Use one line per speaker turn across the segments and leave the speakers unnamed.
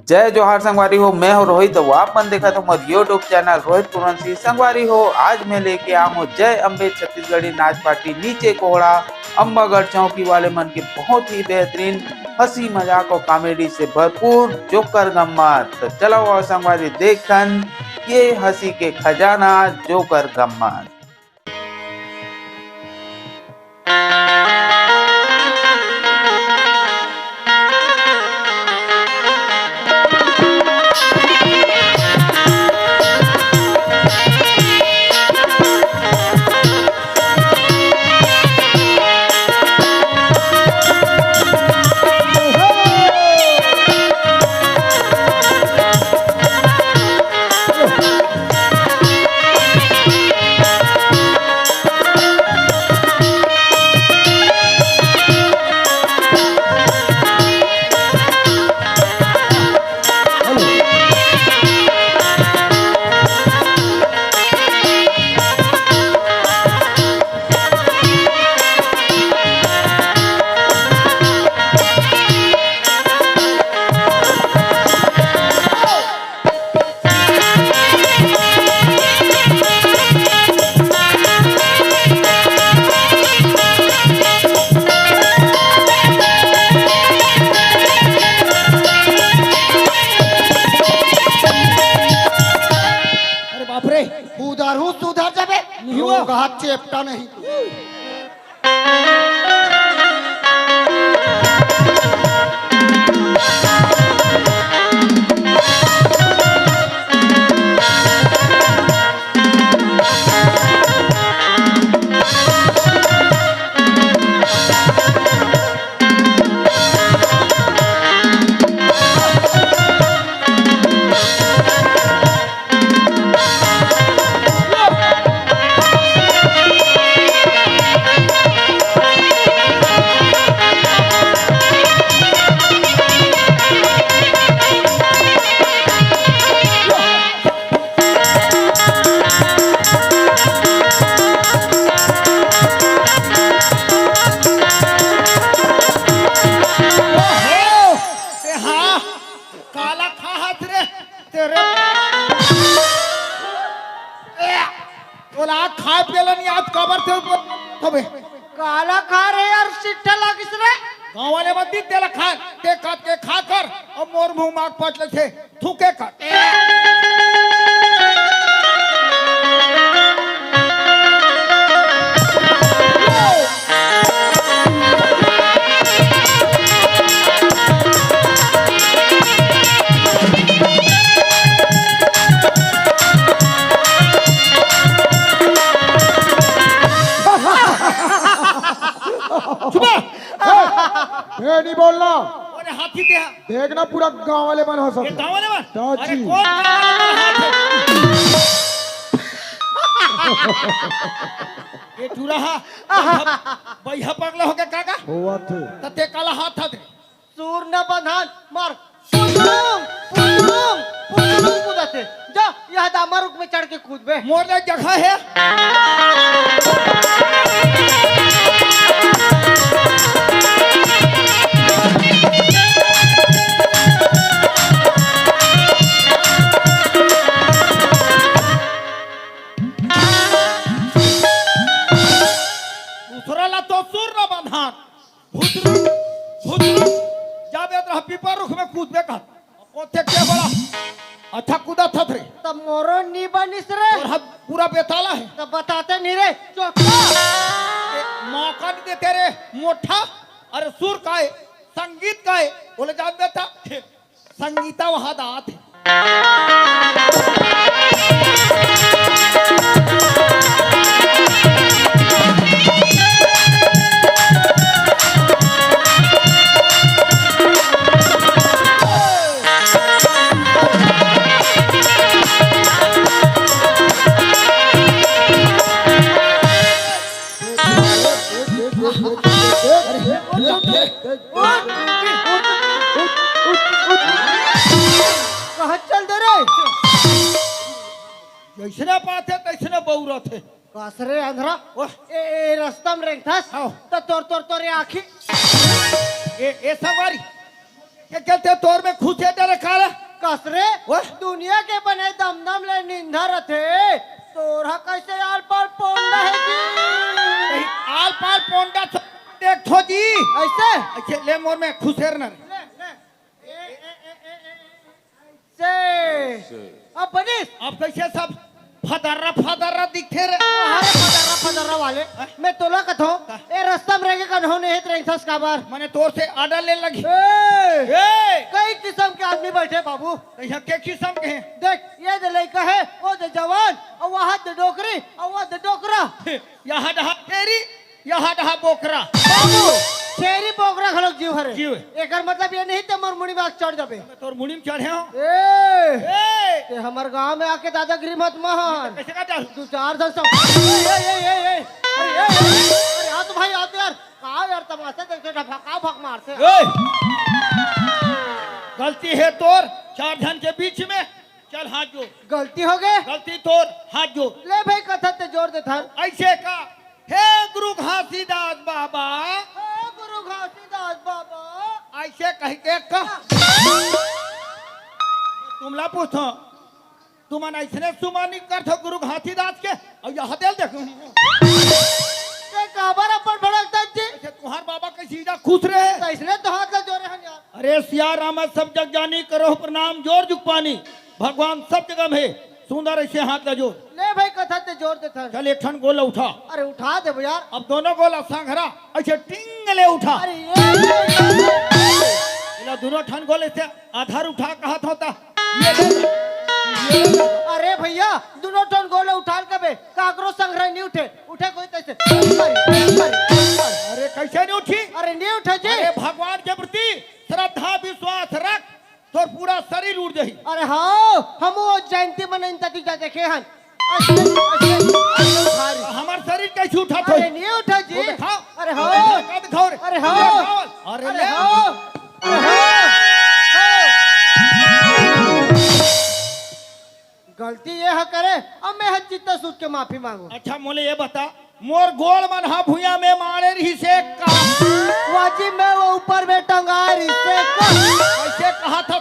जय जोहार संगवारी हो। मैं हूँ रोहित। तो आप मन देखा तो हमारे यूट्यूब चैनल रोहित कुरवंशी संगवारी हो। आज मैं लेके आया हूँ जय अम्बे छत्तीसगढ़ी नाच पार्टी नीचे कोहड़ा अम्बागढ़ चौकी वाले मन के बहुत ही बेहतरीन हंसी मजाक और कॉमेडी से भरपूर जोकर गम्मत। तो चलो संगवारी देखन ये हंसी के खजाना जोकर गम्मत।
सुधर जाबे हाथ चेपटा नहीं। खाए पेलन याद कबर थे तबे
काला खा रे यार सिट्ठा लागिस रे
गांव वाले बंदी तेला खा ते काट के खा कर और मोर मुंह मार पटले थे थूके कर नहीं बोलना अरे हाथी ते देखना पूरा गांव वाले बन हंस गांव वाले बन अरे कौन ये टूरा भैया पगला होके काका हुआ थे तते काला हाथ था
सूर न बंधान मार पुतुम पुतुम पुतुम कूदते जा यह दामरुक में चढ़ के कूद बे
मोर जगह है पीपर रुख में कूद बेका कोथे के बड़ा अच्छा कूदा था रे
तब मोरो नी बनिस रे
और हाथ पूरा बेताला है
तब बताते नहीं रे चोखा
मौका नहीं देते रे मोठा अरे सुर का है संगीत का है बोले जान देता संगीता वहां दात है जैसने पाते तैसने बौरत है।
कसरे अंधरा
ओह।
ए रस्तम रेंगथस
हाँ।
तो तोर तोर तोर ये आखी
ए संगवारी क्या कहते तोर में खुशे डरे काला
कसरे
ओह।
दुनिया के बने दमदम ले निंदा रथे तोरा कैसे आल पाल पोंडा है जी
कहीं आल पाल पोंडा देख थो जी
ऐसे
अच्छे ले मोर में खुशेर न
ले ले ऐसे अब बनिस
अब कैसे सब फदर्रा दिखे रे
अरे फदर्रा फदर्रा वाले मैं तोला कथो ए रास्ता में रहेंगे कन्हो नहीं है रेंगथस का बार
मैंने तोर से आर्डर ले लगी
ए
ए
कई किस्म के आदमी बैठे बाबू
यहाँ के किस्म के हैं
देख ये दे लड़का है वो दे जवान और वहाँ दे डोकरी और वहाँ दे डोकरा
यहाँ डहा तेरी यहाँ डहा बोकरा
बाबू शेरी बोकरा खलोक जीव हरे
जीव।
एकर मतलब ये नहीं ते मोर मुड़ी बाग चढ़ जाबे
मैं तोर मुड़ी में चढ़े हूँ
ए ते हमर गांव में आके दादागिरी मत महान
कैसे का डाल
तू चार दस ए अरे हाथ भाई हाथ यार कहाँ यार तमाशा देखते ढका भक मारते
गलती है तोर चार जन के बीच में चल हाथ जोड़
गलती हो गए
गलती तोर हाथ जोड़
ले भाई कथा ते जोर दे था
ऐसे का हे गुरु घासीदास बाबा
गुरु घासीदास बाबा
ऐसे कह के का तुमला पूछो तुम ऐसने सुमानी करथो गुरु घासीदास के और यहाँ दिल देखो
ते काबर अपन भड़कता जी
ऐसे तुम्हार बाबा के सीधा खुश रहे
कैसने तो हाथ ला जोरे हन यार
अरे सिया राम सब जग जानी करो प्रणाम जोर जुग पानी भगवान सब जगह में सुंदर ऐसे हाथ का जोर
ले भाई कथा ते जोर दे था
चल एक ठन गोला उठा
अरे उठा दे यार
अब दोनों गोला सांघरा ऐसे टिंग ले उठा
अरे ये
इला दोनों ठन गोले से आधार उठा कहा होता ये ले।
अरे भैया दोनों टन गोले उठा के काकरो संग्रह नहीं उठे उठे कोई कैसे
अरे कैसे नहीं उठी
अरे नहीं उठे जी
अरे भगवान के प्रति श्रद्धा विश्वास रख तो पूरा शरीर उड़ जाही
अरे हाँ हम वो जयंती मनन ततीजा देखे हन अरे
हमार शरीर कैसे उठा था
नहीं उठा जी
वो दिखाओ
अरे हाँ
दिखाओ रे
अरे हाँ
अरे
अरे
ले
हाँ अरे हाँ गलती ये है करे अब मैं हच्चिता सूट के माफी मांगू
अच्छा मोले ये बता मोर गोल मन हा भुया में मारे रही से का
वाजी में वो ऊपर में टंगा रही से
ऐसे कहा था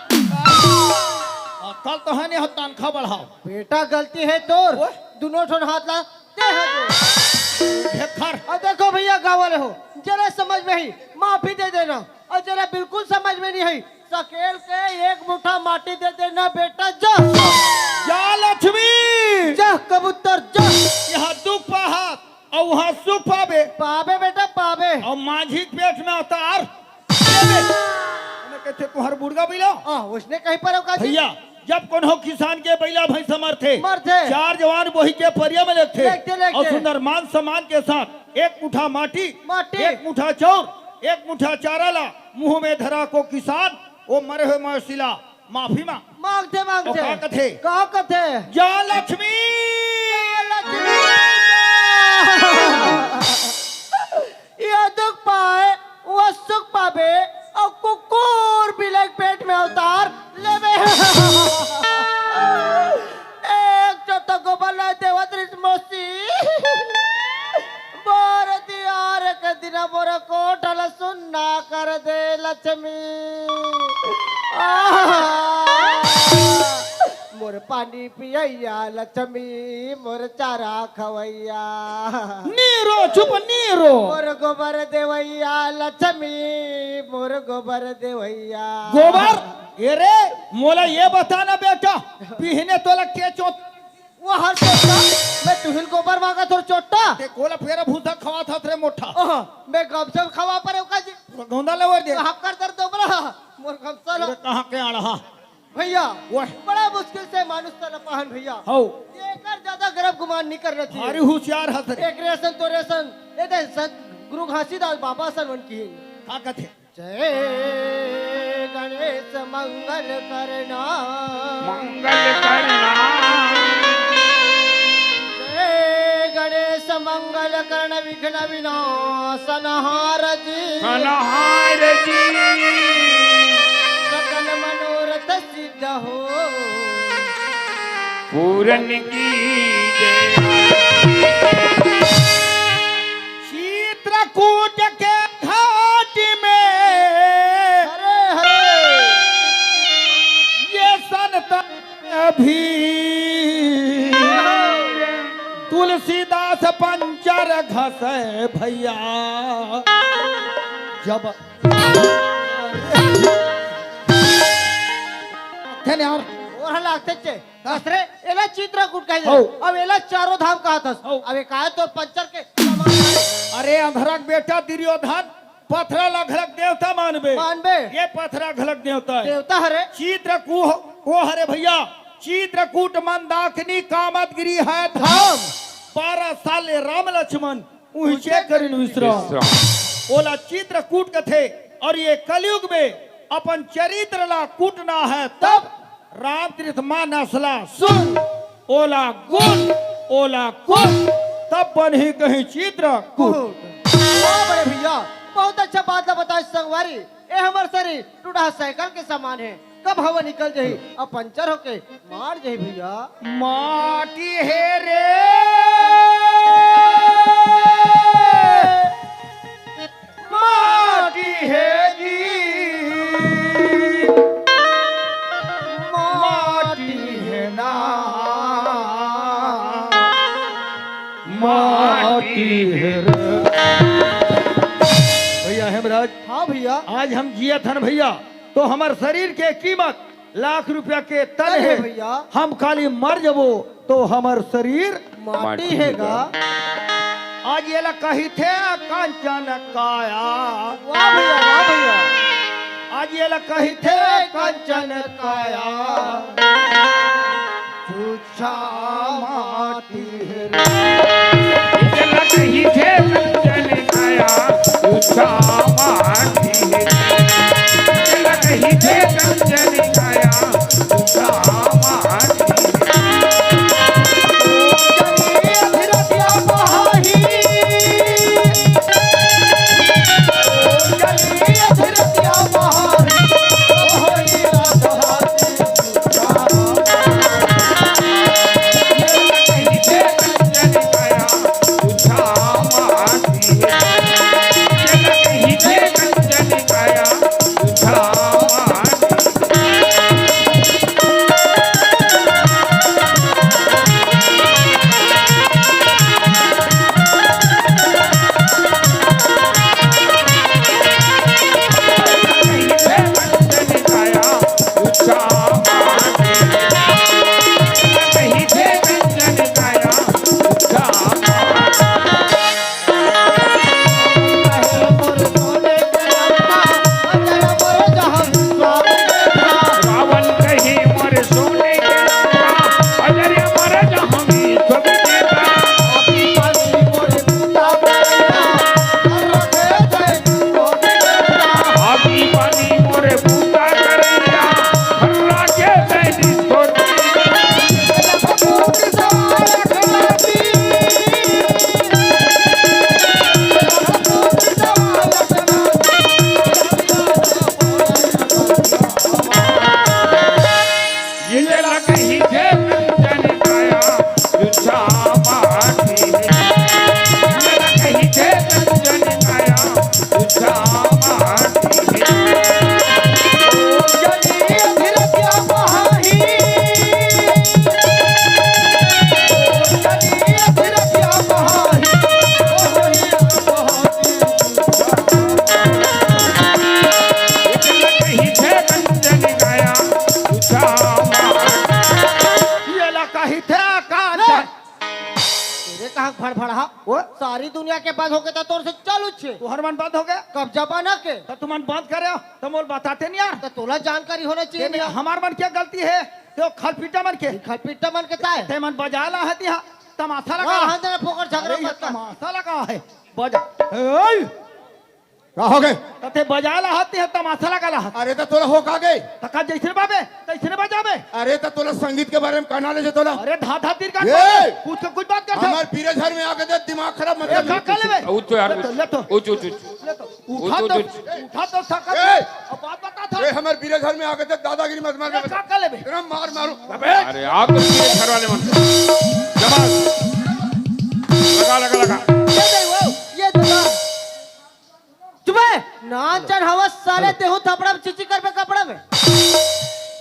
कल तो है नहीं तनखा बढ़ाओ
बेटा गलती है तोर दोनों ठोन हाथ ला दे
खर
और देखो भैया गाँव वाले हो जरा समझ में ही माफी दे देना और जरा बिल्कुल समझ में नहीं है सकेल के एक मुट्ठा माटी दे देना बेटा जा
या लक्ष्मी
जा कबूतर जा
यहाँ दुख पाहत और वहाँ सुख पावे
पावे बेटा पावे
और माझी के पेट में अवतार कहते तुम्हार बुढ़गा बिलो
उसने कहीं पर
भैया जब कोनो किसान के बैला भैंस मरते
मरते
चार जवान वही के परिया में
लेगते,
लगते और सुंदर मान सम्मान के साथ एक मुठा माटी एक मुठा चौर एक मुठा चारा ला मुंह में धरा को किसान वो मरे हुए मौसिला माफी
मांगते
कथे
कहा कथे
जा लक्ष्मी
यह दुख पाए वह सुख पावे और कुकुर बिलक पेट में अवतार लेवे एक छोटा गोबर ला देवत रिश्मोसी बोर दियार के दिन बोर कोठल सुन्ना कर दे लक्ष्मी मोर पानी पियैया लक्ष्मी मोर चारा खवैया
नीरो चुप नीरो
मोर गोबर देवैया लक्ष्मी मोर गोबर देवैया
गोबर ये रे मोला ये बताना बेटा पीहने तोला के चोट
वो हर चोटा मैं तुहिल गोबर मांगा थोड़ा चोटा
ते कोला फेरा भूसा खवा था रे मोटा
मैं गमछा खवा पर का जी
गौंदा लेवर दे
हाफ कर दर्द दोबरा मोर गमछा लो
कहां के आड़ा
भैया
वो
बड़ा मुश्किल से मानुष तन पहन भैया
हो
ये कर ज्यादा गर्भ गुमान नहीं करना चाहिए
भारी होशियार हस रे
एक रेशन तो रेशन ये दे संत गुरु घासीदास बाबा सन वन की
का कथे
जय गणेश मंगल करना जय गणेश मंगल कर्ण विघ्न विनाशनहार जी सकल मनोरथ सिद्ध हो
पूरन की जय।
चित्रकूट के घाट में
हरे हरे
ये संत भी तुलसीदास पंचर घसे भैया जब यार
और लागते चे कसरे एला चित्रकूट कहे
हो।
अब एला चारों धाम कहा था
हो।
अब एक आए तो पंचर के सामान है।
अरे अंधरक बेटा दुर्योधन पथरा लघलक देवता मानबे
मानबे
ये पथरा घलक देवता है
देवता हरे
चित्रकूट को हरे भैया चित्रकूट मंदाकिनी कामतगिरी है धाम 12 साल राम लक्ष्मण ऊंचे करिन विश्राम ओला चित्रकूट कथे और ये कलयुग में अपन चरित्र ला कूटना है तब राम तीर्थ मानसला सुन ओला गुण ओला कुट तब बन ही कहीं चित्रकूट।
वाह बड़े भैया बहुत अच्छा बात बताओ संगवारी ए हमर शरीर टूटा साइकिल के समान है कब हवा निकल जाही अब पंचर होके मार जाही भैया
माटी है रे माटी है जी माटी है ना माटी है रे भैया हेमराज
हाँ भैया
आज हम जिया थन भैया तो हमार शरीर के कीमत लाख रुपया के तन
तन है
है
भैया।
हम खाली मर जबो तो हमार शरीर
माटी हैगा
आज ये ला कही थे कंचन काया
वाह भैया
आज ये ला कही थे कंचन काया छुछा माटी है
जल कहीं थे कंचन काया छुछा माटी है जल कहीं थे कंचन काया छुछा माटी कहीं थे कंचन काया छुछा माटी है जल कहीं थे कंचन काया छुछा माटी कहीं थे कंचन काया छुछा माटी कहीं थे कंचन काया छुछा माटी रावण कहीं मोर सोने के लंका अजर मर जहांगी सब देता आगी पानी मोर पूजा करैया हर्रा के दैनी छोटी ये जला कहीं थे कंचन काया छुछा माटी जला कहीं थे कंचन काया छुछा माटी जला कहीं थे कंचन काया छुछा माटी
ये ला कही थे कंचन
तेरे कहाँ फड़फड़ा
वो
सारी दुनिया के बंद हो गए तो तोर से चालू छे
तू हर मन बंद हो गया
कब जमाना के
तो तुम मन बंद करे हो तो मोल बताते नहीं यार
तो तोला जानकारी होना चाहिए
ये हमार मन क्या गलती है तो खलपीटा मन के
खलपीटा मन के ताए
ते मन बजाला है तिहा तमाशा लगा
वहाँ अंदर फोकर झगड़ा
अरे ये
मत कर
तमाशा लगा है बजा ओए
का हो गए
तते बजाला हती है तमाशा लगा ला
अरे तो तोला हो का गए
तका जैसे बाबे तैसे बजाबे
अरे तो तोला संगीत के बारे में कहना ले तोला
अरे धा धा तीर का
ये!
कुछ बात कर
हमार पीरे घर में आके दे दिमाग खराब मत
ए का ले बे
उठ तो यार
ले तो
उठ उठ उठ
ले तो उठा
उठ,
तो
उठ,
उठा तो सकत
ए!
अब बात बता था
ए हमारे बीरे घर में आके थे दादागिरी मत मार
का का लेबे
तेरा मार मारू
अरे आप तो मेरे घर वाले मन जमात लगा लगा लगा
ये नहीं वो ये दादा चुपे नान चढ़ हवा साले देहु थपड़ा में चिची कर पे कपड़ा में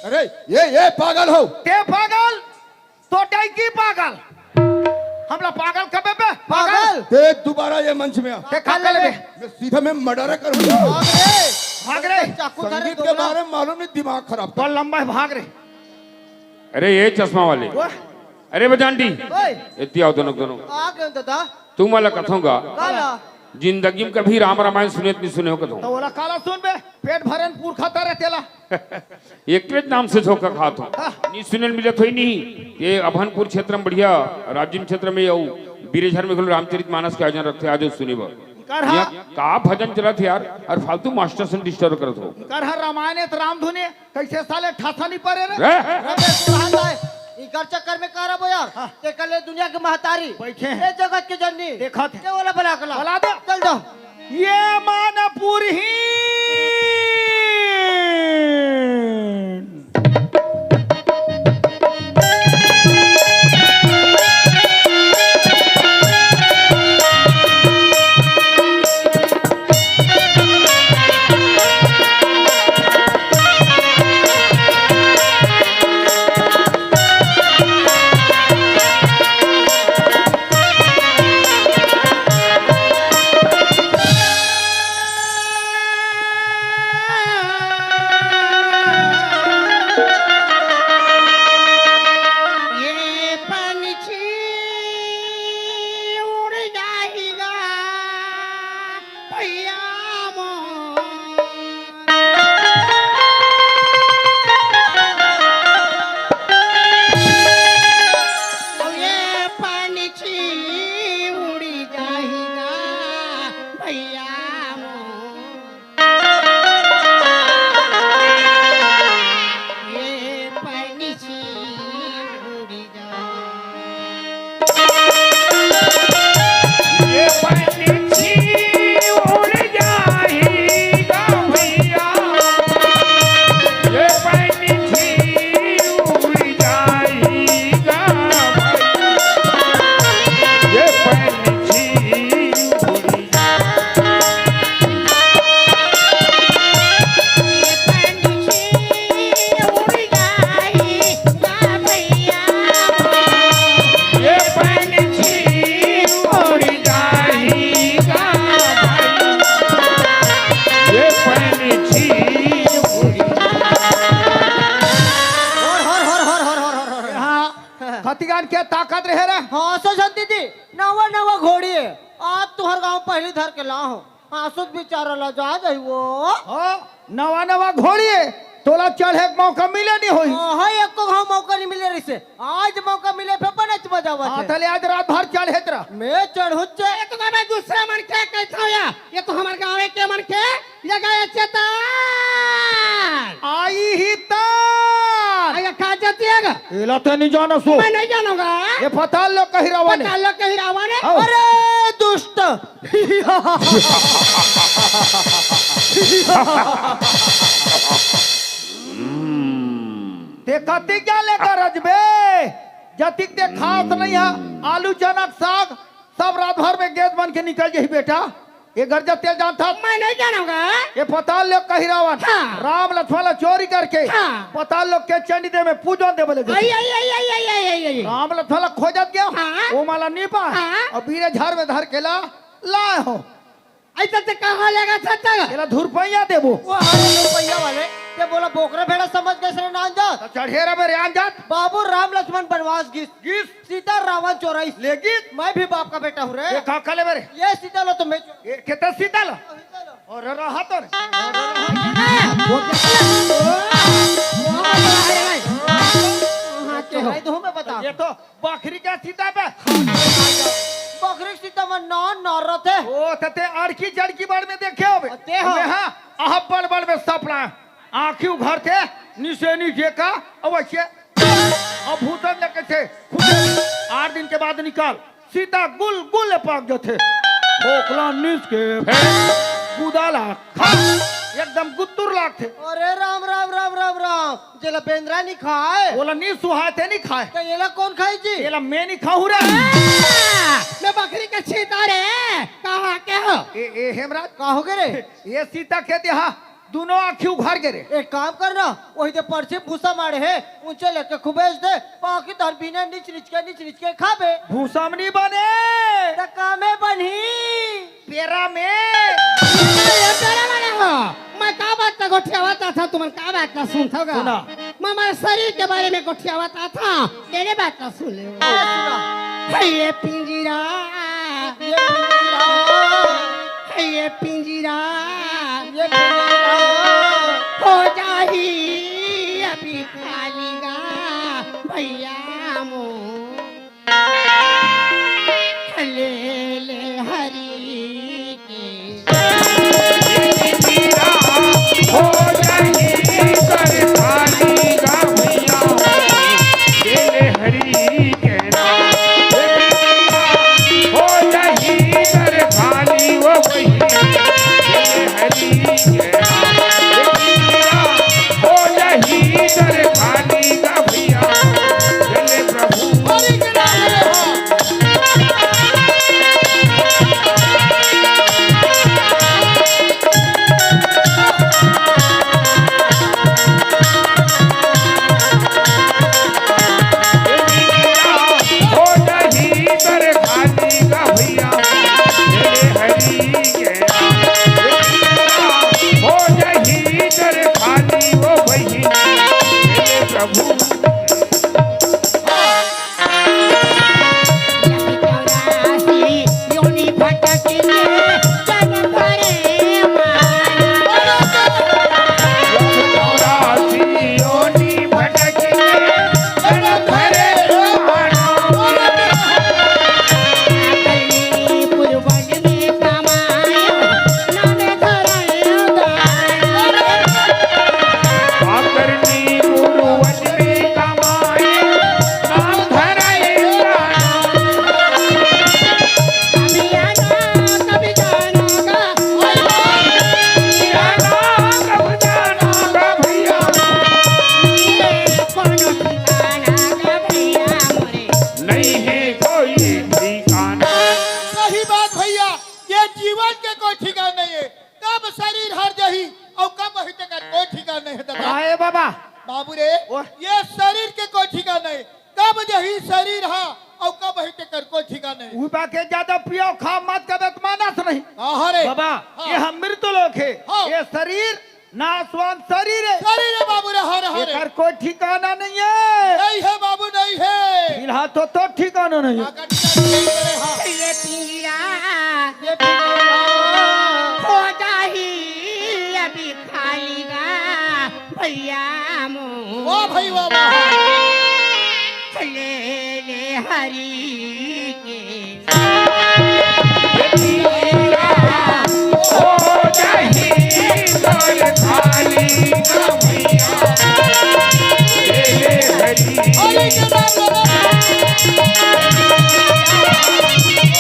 अरे ये पागल हो
ते पागल तो टाई की पागल हमला पागल कबे पे
पागल
ते दोबारा ये मंच में आ
ते का का लेबे
मैं सीधा मैं मर्डर करूंगा
भाग रे
चाकू धर
संगीत के बारे में मालूम नहीं दिमाग खराब
तो लंबा है, भाग रे
अरे ये चश्मा वाले
वो
अरे बजांटी
ओए
इतनी आओ दोनों दोनों
आ गए दादा
तू मला कथोंगा
काला
जिंदगी में कभी राम रामायण सुने नहीं सुने हो कथों
तो बोला काला सुन बे पेट भरन पूर खाता रे तेला
एक के नाम से धोखा खात हो नहीं सुने मिले तो ही नहीं ये अभनपुर क्षेत्र में बढ़िया राजिम क्षेत्र में यू बीरेझर में रामचरित मानस के आयोजन रखते आज सुनी बा
कर हा
का भजन चला थे यार और फालतू मास्टर से डिस्टर्ब करत हो
कर हा रामायण तो राम धुने कैसे साले ठासा नहीं पड़े रे
रे
रबे सुहाता है इकर चक्कर में कारब हो यार ते कल दुनिया के महतारी
बैठे हैं।
ये जगत के जननी
देखा थे।
ते वाला बला कला
बला दे।
चल जाओ
ये मानपुर ही खतिगान के ताकत रहे रे
हाँ सो शांति थी नवा नवा घोड़ी है आज तुहर गांव पहली धर के ला हो हाँ सुध बिचारा ला जा जाई वो
हाँ नवा नवा घोड़ी है तोला चढ़े के मौका मिले नहीं होई
हाँ एक को गांव मौका नहीं मिले रिसे आज मौका मिले पे बनच बजावा
हाँ तले आज रात भर चढ़े तेरा
मैं चढ़ुच्चे
ये तो मैं दूसरा मन के कहता हूँ या ये तो हमारे गाँव के मन के जगह चेतन
आई ही तार
आया खा जाती है गा?
एला ते नहीं जाना सो
मैं नहीं जानूंगा
ये फताल लोग कही रावण
पता लग कहीं रावण है
हाँ।
अरे दुष्ट
ते कति क्या लेकर रजबे जतिक ते खास नहीं है आलू चना के साग सब रात भर में गैस बन के निकल जाही बेटा ये घर जते जानता
मैं नहीं जानूंगा
ये पताल लोग कही रावण
हाँ।
राम लक्ष्मण चोरी करके
हाँ।
पताल लोग के चंडी दे में पूजन दे बोले
आई आई आई आई आई आई आई आई
राम लक्ष्मण खोजत गया
हाँ।
वो माला नहीं पा
हाँ।
और बीरे झाड़ में धर के लाए हो
ऐसा से कहाँ लेगा सच्चा
एला धुरपैया देबो
वो हरे रुपया वाले ये बोला बोकरा भेड़ा समझ गए सरे नान जात
तो चढ़ेरा में रियान जात
बाबू राम लक्ष्मण बनवास गिस
गिस
सीता रावण चोराई
लेकिन
मैं भी बाप का बेटा हूँ रे
ये का कले मेरे
ये सीता लो तो मैं
ये कितना सीता लो और रहा तो
चोराई तो हूँ मैं बता
ये तो बकरी का सीता पे
बकरी सीता में नान नार थे
ओ तते अड़की जड़की बाड़ में देखे होबे
ते हो।
हां आह बड़ बड़ में सपना आंखी उघर थे निशेनी जेका अवश्य अब भूतन लेके थे खुदे 8 दिन के बाद निकाल सीता गुल गुल पाक जो थे ओकला निस के गुदाला खा एकदम गुत्तुर लाग थे
अरे राम राम राम राम राम जेला बेंद्रा नहीं खाए
बोला नहीं सुहाए थे नहीं खाए
तो ये कौन खाई जी
ये मैं नहीं खाऊ रे
मैं बकरी का छीता रे कहाँ के हो
ए हेमराज
कहोगे रे
ये सीता कहते हाँ दोनों आँखी उघाड़ के रे
एक काम करना वही दे पर्चे भूसा मारे है ऊंचे लेके खुबेज दे बाकी धर बिना नीच नीच के खाबे
भूसा में नहीं बने
टका में बनी
पेरा में
ये तेरा वाला हो मैं का बात का गोठियावाता था तुम का बात का सुनता होगा
सुना।
मैं हमारे शरीर के बारे में गोठियावाता था तेरे बात का सुन ले
सुना।
ये पिंजरा ये पिंजरा
ये पिंजरा
हो जाही अभी खालीगा भैया मो ले ले हरी के
हो जाही कर खाली गा भैया तेरे हरी के नाम हो जाही कर खाली वो भैया तेरे हरी के नाम हो जाही कर खाली गा भैया तेरे प्रभु
हरि के नाम ले हो
हो जाही कर खाली गा भैया तेरे हरी के नाम हो जाही कर खाली वो भैया तेरे प्रभु
योनी भटकी जन भरे
चौरासी योनि भटकी जन भरे
पूर्वज में कमाया नामे
आकरनी पूर्वज में कमाए नाम धराए
कभी आना कभी जाना
कब जाना गा भैया
कोनो ठिकाना का भैया मोरे
नहीं है कोई ठिकाना
सही बात भैया ये जीवन के कोई ठिकाना नहीं है कब शरीर हर जही और कब हित का कोई ठिकाना नहीं है दादा
आए बाबा
बाबू रे
ओह।
ये शरीर के कोई ठिकाना नहीं कब जही शरीर हा और कब हित कर कोई ठिकाना नहीं
उपा के ज्यादा पियो खा मत कबे मानस नहीं
कहा रे
बाबा
हाँ।
ये हम मृत लोग है
हाँ।
ये शरीर नाशवान शरीर है
शरीर है बाबू रे हर हर
एकर कोई ठिकाना नहीं है
नहीं है बाबू नहीं है
फिलहाल तो ठिकाना नहीं है
आकर नहीं करे हाँ
ये पिंजरा
ये पिंजरा
हो जाही अभी खाली गा भैया मो
वाह भाई वाह वाह
ले ले हरी के
हो जाही कर खाली गा भैया तेरे हरी
हरि के नाम ले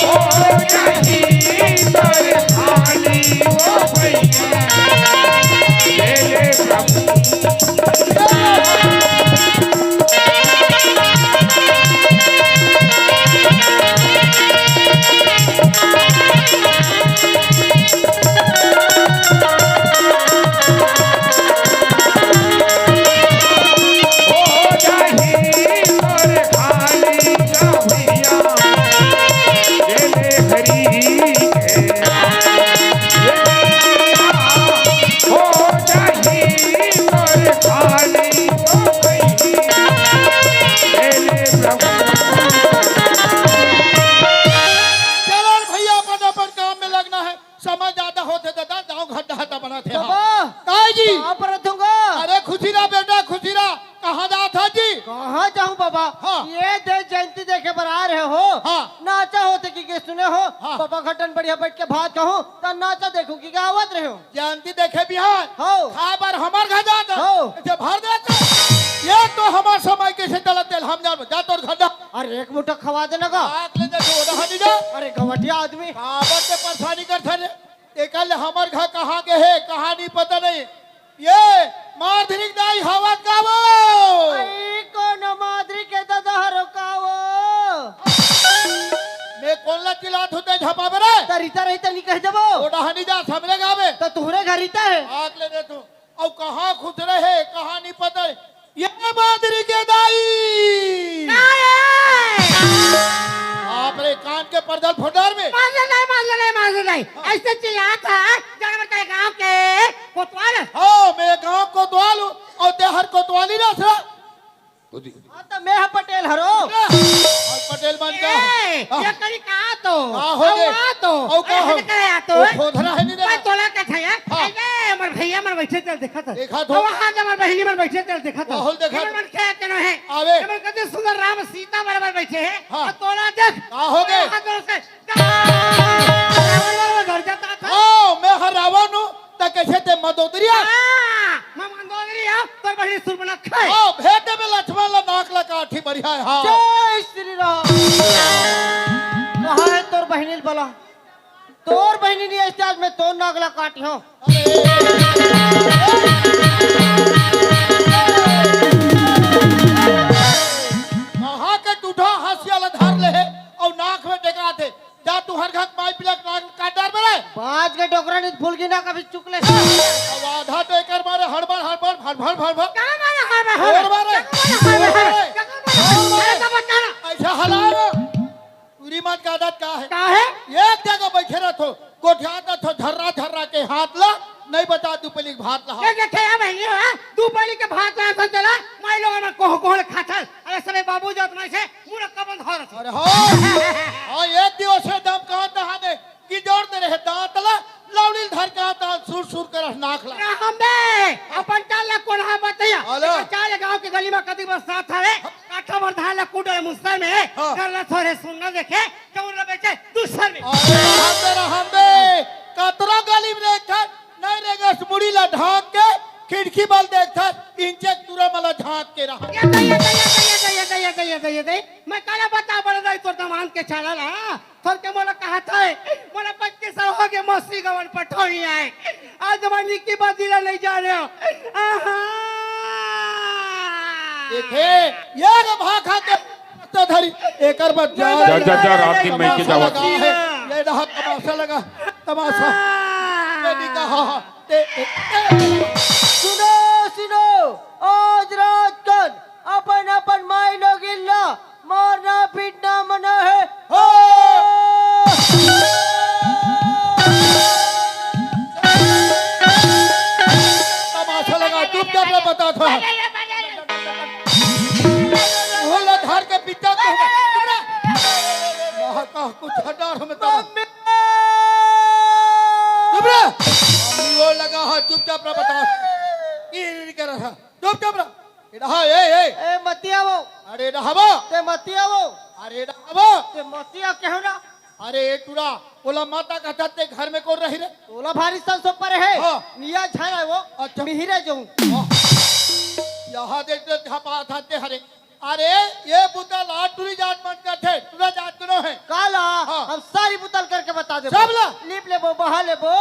हो जाही कर खाली वो भैया तेरे प्रभु हो जाही कर खाली गा भैया तेरे हरी के हो जाही कर खाली वो भैया तेरे प्रभु
चलो भैया अपन अपन काम में लगना है समय ज्यादा होते दादा गाँव घाटा हटा बनाते हैं
बाबा
काय जी
कहाँ पर रहूंगा
अरे खुशीरा बेटा खुशीरा कहाँ जा था जी
कहाँ जाऊँ बाबा
हाँ।
ये दे जयंती देखे पर आ रहे हो
हाँ।
नाचा होते कि सुने हो
हाँ।
बाबा घटन बढ़िया बैठ के भात कहूँ तो नाचा देखू की गावत रहे हो
जयंती देखे बिहार
हो
खा बार हमार घर जाता
हो।
जब भर देता ये तो हमार समय कैसे चलते हम जान जा तो घर जा
अरे एक मुठा खवा देना का
आग ले जा जो रहा नहीं जा
अरे गवटिया आदमी
काबर से परेशानी कर थे एक हमार घर कहाँ के है कहाँ नहीं पता नहीं ये माधुरी दाई हवा का वो
आई कौन माधुरी के दादा हरो का वो
मैं कोल्ला चिल्लात होते झपा बरे
तरीता रही तनी कह देबो
ओडा हनी जा हमरे गावे
तो तुहरे घर रीता है
आग ले दे तू और कहाँ खुद रहे कहाँ नहीं पता ये माधुरी के दाई आप रे कान के पर्दल फोडार में
मार नहीं ऐसे चिल्ला था जब मैं गांव के कोतवाल
हाँ मैं गांव कोतवाल हूँ और देहर कोतवाली ना सर
हाँ तो मैं पटेल हरो
पटेल बन गया
ये करी कहा तो
हो गए
तो
औ का हो
कराया तो
खोधरा है नहीं
मैं
देना
तोला का था यार
हाँ।
अरे मर भैया मर बैठे चल देखा था
देखा तो?
वहां जब मर बहनी मर बैठे चल देखा था
राहुल देखा
मर क्या कहना है
आवे।
मर कहते सुंदर राम सीता बराबर बैठे हैं
हाँ।
और तोला देख
का हो गए?
वहाँ तो उसके रावण घर जाता था
हाँ मैं हर रावण हूँ तो कैसे ते मदोदरिया
मैं मंदोदरी हूं पर बहनी सुरमना खाए
हाँ भेटे में लक्ष्मण ला नाक ला काठी बढ़िया है हाँ
जय श्री राम कहाँ है तोर बहनी बोला तोर बहनी नहीं ऐसे आज मैं तोर नागला काटी हूँ
कहाँ के टूटा हंसिया ला धार ले है और नाक में टेका थे जा तू हर घर माई पिलक नाक काट डार में
पांच के डोकरा नहीं भूल की ना कभी चुकले
अब आधा टेकर मारे हड़बड़ हड़बड़ भड़ भड़ भड़
कहां मारा
और मारे ऐसा हलाओ पूरी मत का आदत का है
का है
एक जगह बैठे रहो कोठियाता थो झर्रा झर्रा के हाथ ला नहीं बता तू पहले भात ला
ये देखे है बहनी है तू पहले के भात ला तो चला मैं लोग में कोह कोह खाथल अरे सबे बाबू जात में से मुंह का बंद हो रहा
अरे हाँ एक दिवस से दम कहाँ दहाने की जोड़ दे रहे दांत ला लौड़ी धर के आता सुर सुर कर नाक ला
हम बे अपन चाल ला कोन है बताया
हेलो।
चाल गांव के गली में कदी बस साथ हवे काठा भर धान ला कूडे मुस्तर में
हाँ।
कर ला थोड़े सुनना देखे कौन ला बेचे दूसर में
अरे हम बे कतरा गली में देखा नहीं रेगा मुड़ी ला ढाक के खिड़की बल देखा इंचे तुरा मला झांक के रहा
ये मैं काला बता बड़ दई तो दमान के चला ला थोर के मोला कहा था मोला 25 साल हो गए मौसी गवन पठोई आए आज जमानी की बदला नहीं जा रहे हो
देखे ये रे भाखा के तो धरी एकर बच
जा रात दिन में के जावत
ये रहा तमाशा लगा तमाशा मैंने कहा
सुनो सुनो आज रात कन अपन अपन माई लोग इल्ला मारना पीटना मना है हो
तमाशा लगा चुपचाप में बता था मोहल्ला धार के पिता को वहाँ का कुछ हटार हमें तब अम्मी वो लगा हाँ चुपचाप में बता ये कर रहा चुपचाप रहा रहा
ए मतिया वो
अरे रहा
ते मतिया वो
अरे रहा
ते मतिया कहू ना
अरे टूरा बोला माता का चाहते घर में कौन रही रे
तोला भारी सन सो पर है
हाँ।
निया छाना है वो
अच्छा।
मिहिरे जो
यहाँ देखते छपा थाते हरे अरे ये बुता लाट टूरी जात मन का थे टूरा जात क्यों है
काला
हाँ।
हम सारी बुतल करके बता दे
सब ला।
लीप लेबो बहा लेबो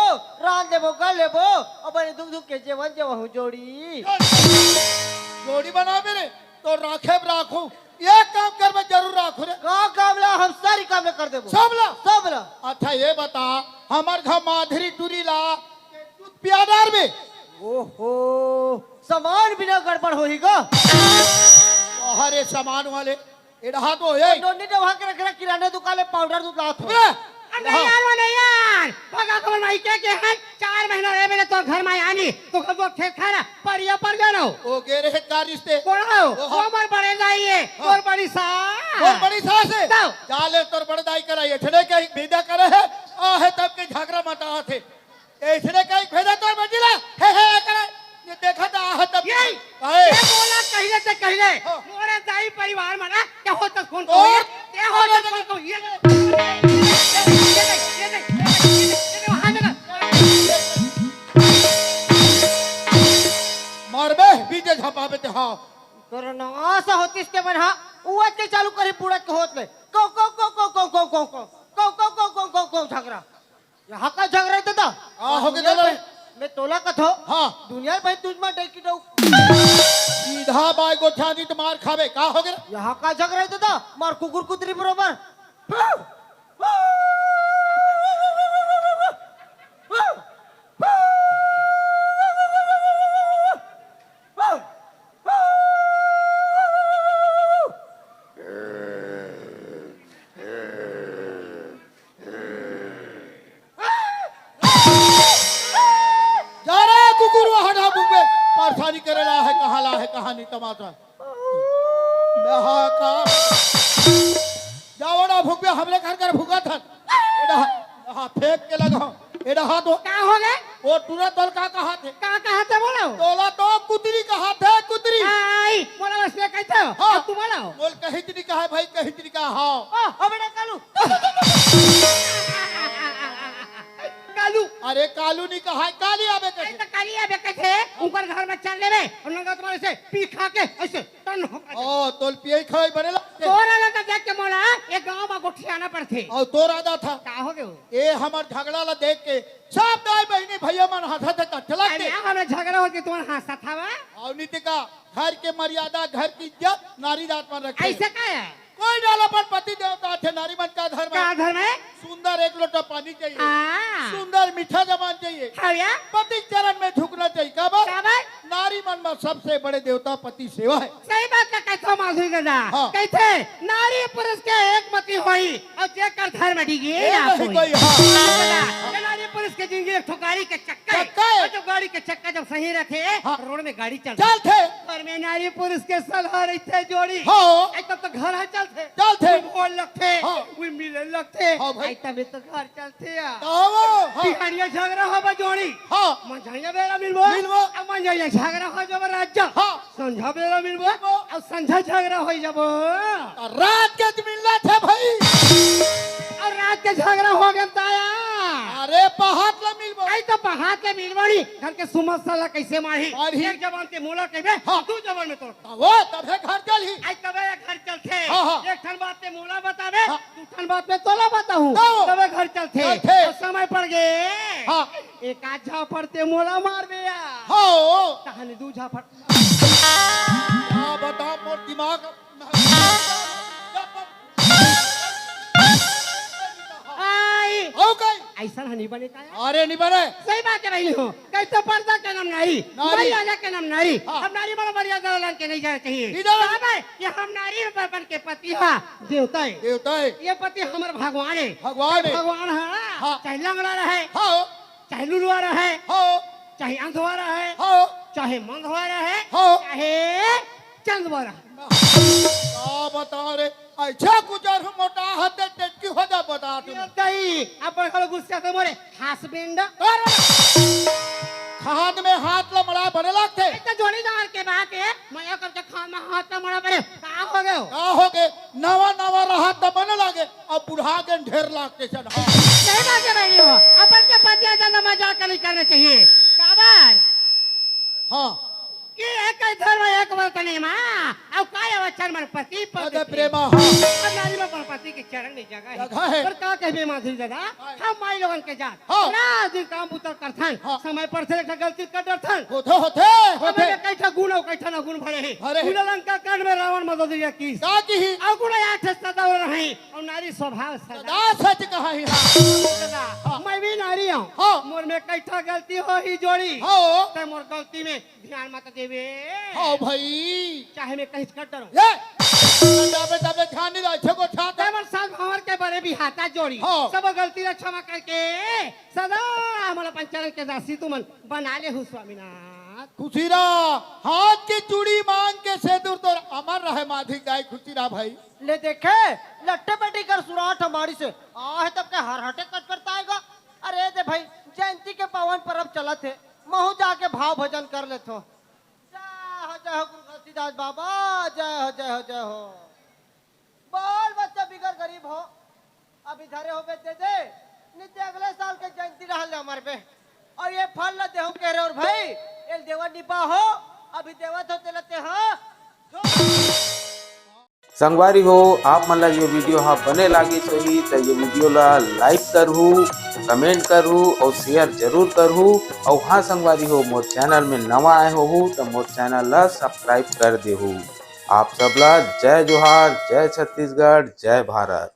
रान लेबो गल लेबो अपन दुख दुख के जेवन जेवहु जोड़ी
जोड़ी बना मेरे तो राखे राखू एक काम कर मैं जरूर राखू रे
का काम ला हम सारी काम ले कर देबो
सब ला
सब ला
अच्छा ये बता हमार घर माधुरी टूरी ला दूध प्यादार में
ओहो सामान बिना गड़बड़ होईगा
हरे सामान वाले इधर तो ये
नोनी ने वहां के रखना किराने दुकान में पाउडर दूध लात हो
नहीं यार भगा को माई के है 4 महीना रहे मैंने तो घर में आनी तो कब वो खेत खाना परिया पर गया ना
ओ गेरे है का रिश्ते
कौन हो वो मर बड़े जाइए और बड़ी सा
और बड़ी सास है
जाओ।
जाले तोर बड़दाई कराइए ठने के भेदा करे है आ है तब के झगड़ा मटा थे ऐसने का भेदा तोर बजिला है करे ये देखा था आ तब
यही
आए
ये बोला कहिले से कहिले
हाँ।
मोरे दाई परिवार में ना क्या हो तक कौन
और?
को ये हो तक कौन को ये वहां जगह
मारबे बीजे झपावे ते हां
कोरोना आशा होतीस के मन हा उवा के चालू करी पूरा के होत ले को झगड़ा यहाँ का झगड़ा है दादा
हो गए दादा?
मैं तोला का थो
हाँ
दुनिया भाई तुझ में डेकी दो
सीधा बाय गोठा दी तो मार खावे का हो गया?
यहाँ का झगड़ा है दादा मार कुकुर कुतरी बरोबर
जा रे कुकुर वो हटा बुबे परेशानी करेला है कहाँ नहीं तमाशा का जाओ ना भुगबे हमले कर भुगा था एडा हां फेंक के लगा एडा हाथ
क्या हो गए
वो तुरा तल का कहा थे
कहाँ थे बोलो
तोला तो कुतरी का हाथ है कुतरी
आई बोला उसने कहते हो
हाँ।
अब तुम बोलो
बोल कहीं तरी का है भाई कहीं तरी का हां
अब बेटा कालू
कालू
अरे कालू नहीं कहा है काली आवे
ऐसे
कैसे
काली है बेकथे ऊपर घर में चल लेवे और नंगा तुम्हारे से पी खा के ऐसे टन हो
ओ तोल पिए खाई बनेला
तोरा लगा देख के मोला ये गांव में गोठी आना पड़थे
और तो राजा था
का हो गयो
ए हमार झगड़ा ला देख के सब दाई बहनी भैया मन हाथा थे चला
अरे
के
हमें झगड़ा हो के तुम्हारा हंसा था वा
और नीति का घर के मर्यादा घर की इज्जत नारी जात पर रखे
ऐसे का है
कोई डाला पर पति देवता थे नारी मन का धर्म
का
है
घर में
सुंदर एक लोटा पानी चाहिए
हां
सुंदर मीठा जमान चाहिए
हविया
पति चरण में झुकना चाहिए कब
का भाई
नारी मन में सबसे बड़े देवता पति सेवा है
सही बात का कहतो माधुरी गदा
हाँ।
कहते नारी पुरुष के एक मति होई और जे कर धर्म डिगे
ये
ना
नहीं
होई
कोई हाँ
ये नारी पुरुष के जिंदगी एक ठोकारी के चक्का
चक्का है।
और जब गाड़ी के चक्का जब सही रखे
हाँ।
रोड में गाड़ी चल
चल थे
पर में नारी पुरुष के सलाह रही थे जोड़ी
हाँ।
आई तब तो घर है चलते
चलते।
बोल लगते
हाँ।
वो मिले लगते
हाँ भाई।
आई तब तो घर चलते आ
आओ हाँ
बिहारिया झगड़ा हो जोड़ी
हाँ
मंझाइया बेरा मिलबो
मिलबो।
अब मंझाइया झगड़ा हो जब राज्य
हाँ।
संझा बेरा मिलबो
मिलबो।
और संझा झगड़ा हो जब
रात के तो मिलना थे भाई
और रात के झगड़ा हो गया ताया
अरे पहाड़ ला मिलबो
आई तो पहाड़ के मिलवाड़ी घर के सुमत साला कैसे मारी
मारी।
एक जवान के मोला कहबे
हाँ।
तू जवान में तोड़
वो तबे घर चल ही
आई तबे घर चलते
हाँ, हाँ।
एक ठन बात पे मोला बतावे
हाँ।
दू ठन बात पे तोला बताऊं
बताओ।
तबे घर चलते
चलते।
और समय पड़ गए
हाँ।
एक आध झापड़ते मोला मार बे या
हाँ
कहानी दू झापड़
क्या बता मोर दिमाग
आई
हो गई
ऐसा हनी बने का यार?
अरे नहीं बने
सही बात है भाई हो कैसे पर्दा के नाम नारी
नारी।
मर्यादा के नाम नारी
हाँ।
हम नारी बड़ा मर्यादा लान के नहीं जाना चाहिए
नहीं जाना।
साहब है, ये हम नारी बन के पति हा देवता है
देवता है
ये पति हमारे भगवान है
भगवान है
भगवान है
हाँ।
चाहे लंगड़ा रहे
हाँ
चाहे लुलवा रहे
हाँ
चाहे अंधवा रहे
हाँ
चाहे मंधवा रहे
हाँ।
चाहे चंदवा रहे
क्या बता रे अच्छा गुजर मोटा हाथे टेटकी हो जा बता तुम
दही अपन खड़े गुस्सा से मोरे हस्बैंड
खाद में हाथ ला मड़ा बने लगते
तो जोड़ी दार के बात है मैं करके खान में हाथ मड़ा पड़े का हो गयो
का हो गए नवा नवा रहा तब बने लगे अब बुढ़ा के ढेर लागते चल हाँ
सही बात है भाई हो अपन के पति ज्यादा मजाक नहीं करना चाहिए काबर
हाँ
कि एक ही धर्म एक वर्तनी मां अब काय वचन मन पति
पद
पति
प्रेमा हाँ
नारी में पति के चरण में जगह
जगह है।
पर का कहबे माधुरी दादा हम माई लोगन के जात
हाँ।
रात दिन काम पुतर करथन
हाँ।
समय पर से एक गलती कर डरथन
होते होते होते
हमें कैठा गुण और कैठा न गुण भरे हैं
भरे हैं।
गुण लंका कांड में रावण मददिया की
का की ही
और गुण आठ सदा रही और नारी स्वभाव सदा
सदा सच कहा ही हाँ
दादा मैं भी नारी हूं
हाँ।
मोर में कैठा गलती हो ही जोड़ी
हाँ
ते मोर गलती में ध्यान मत देवे
हाँ भाई
चाहे मैं कहीं कर डरूं
ये तबे तबे ध्यान नहीं रखे को छाता
तेमर साथ हमार के बड़े भी हाथा जोड़ी
हाँ।
सब गलती रे क्षमा करके सदा हमारा पंचायत के दासी तुमन बना ले हूँ स्वामीनाथ
खुशीरा हाथ की चूड़ी मांग के सेदूर तो अमर रहे माधी गाय खुशीरा भाई
ले देखे लट्टे पेटी कर सुराट हमारी से आहे तब के हर हटे कट करता आएगा अरे दे भाई जयंती के पावन पर्व चला थे महू जाके भाव भजन कर ले थो जय हो गुरु घसीदास बाबा जय हो जय हो जय हो बाल बच्चा बिगड़ गरीब हो अब इधरे हो बे दे दे नित्य अगले साल के जयंती रहा ले हमारे पे और ये फल न देहु कह रहे और भाई ये देवा निपा हो अभी देवत होते लते हाँ
संगवारी हो आप मन ला ये वीडियो हाँ बने लागिस होही तो ये वीडियो ला लाइक करहू, कमेंट करहू और शेयर जरूर करहू। और हाँ संगवारी हो मोर चैनल में नवा आए हो तो मोर चैनल ला सब्सक्राइब कर देहू। आप सबला जय जोहार, जय छत्तीसगढ़, जय भारत।